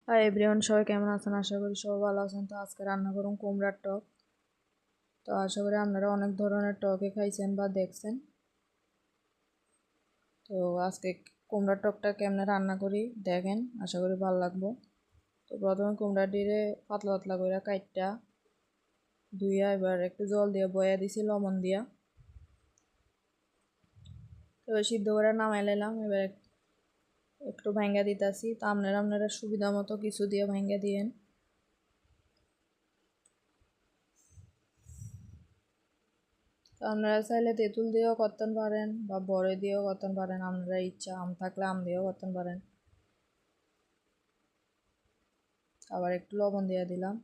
Hi everyone, সবাই কেমন আছেন? আশা করি সবাই ভালো আছেন। তো আজকে রান্না করুন কুমড়ার টক। তো আশা করি আপনারা অনেক ধরনের টকে খাইছেন বা দেখছেন। তো আজকে কুমড়ার টকটা কেমনে রান্না করি দেখেন, আশা করি ভালো লাগবো। তো প্রথমে কুমড়াটিরে পাতলা পাতলা করে কাইটটা ধুইয়া এবার একটু জল দিয়ে বয়া দিছি লবণ দিয়া। এবার সিদ্ধ করে নামাই লাইলাম। এবার একটু ভাঙ্গা দিতেছি। তো আপনারা সুবিধা মতো কিছু দিয়ে ভাঙ্গা দিয়েন। আপনারা চাইলে তেঁতুল দিয়েও করতে পারেন বা বড়ি দিয়েও করতে পারেন, আপনারা ইচ্ছা। আম থাকলে আম দিয়েও করতে পারেন। আবার একটু লবণ দিয়ে দিলাম।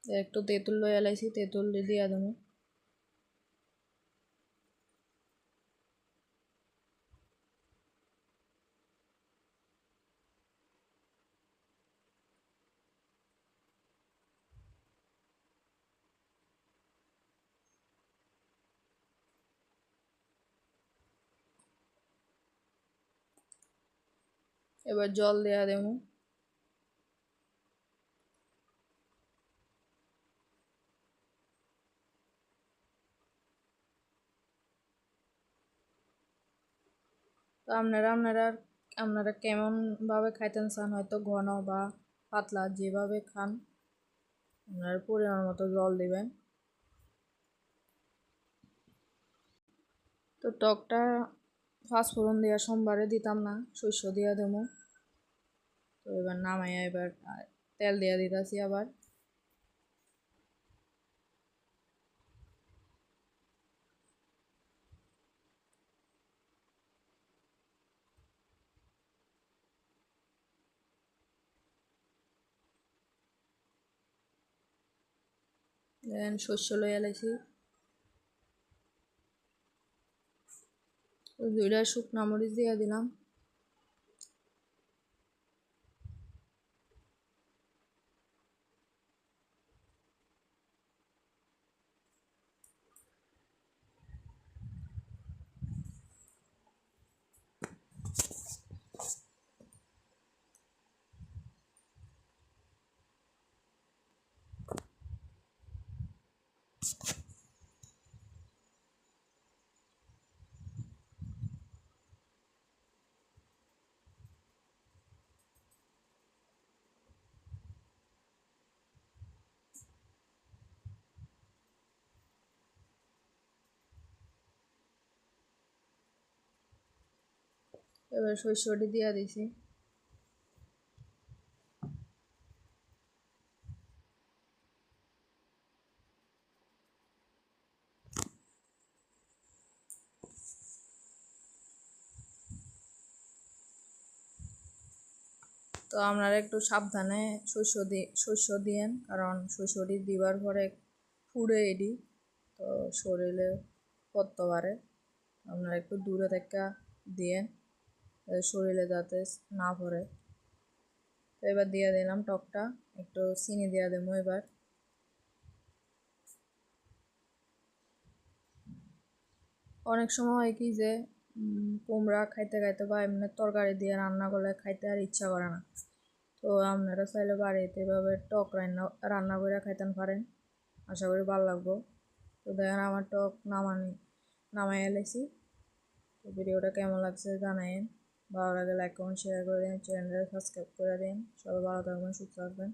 একটু তেঁতুল লইয়া লাইছি, তেঁতুল দিয়ে দেবো। এবার জল দেওয়া দেবো। তো আপনারা কেমন ভাবে খাইতেন চান, হয়তো ঘন বা পাতলা, যেভাবে খান আপনারা পরিমাণ মতো জল দিবেন। তো টকটা পাঁচফোড়ন দিয়া সোমবারে দিতাম না, শস্য দিয়া দেবো। তো এবার নামাইয়া এবার তেল দিয়া দিতেছি আবার। দেন শস্য লইয়া লাইছি। দুইটা শুকনা মরিচ দিয়া দিলাম। এবার শস্যটি দিয়া দিছি। তো আপনারা একটু সাবধানে শস্য দিয়েন, কারণ শস্যটি দিবার পরে পুড়ে এডি, তো শরীরে পড়তে পারে। আপনারা একটু দূরে থেকে দিয়েন, শরীরে যাতে না পড়ে। তো এবার দিয়ে দিলাম টকটা, একটু চিনি দিয়ে দেবো এবার। অনেক সময় হয় কি যে কুমড়া খাইতে খাইতে বা এমনি তরকারি দিয়ে রান্না করলে খাইতে আর ইচ্ছা করে না। তো আপনারা চাইলে বাড়িতে এভাবে টক রান্না করে খাইতে পারেন, আশা করি ভালো লাগবো। তো দেখেন আমার টক নামাই এলেছি। তো ভিডিওটা কেমন লাগছে জানাইন। ভালো লাগে লাইক কমেন্ট শেয়ার করে দিন, চ্যানেলটা সাবস্ক্রাইব করে দিন। সবাই ভালো থাকবেন, সুস্থ থাকবেন।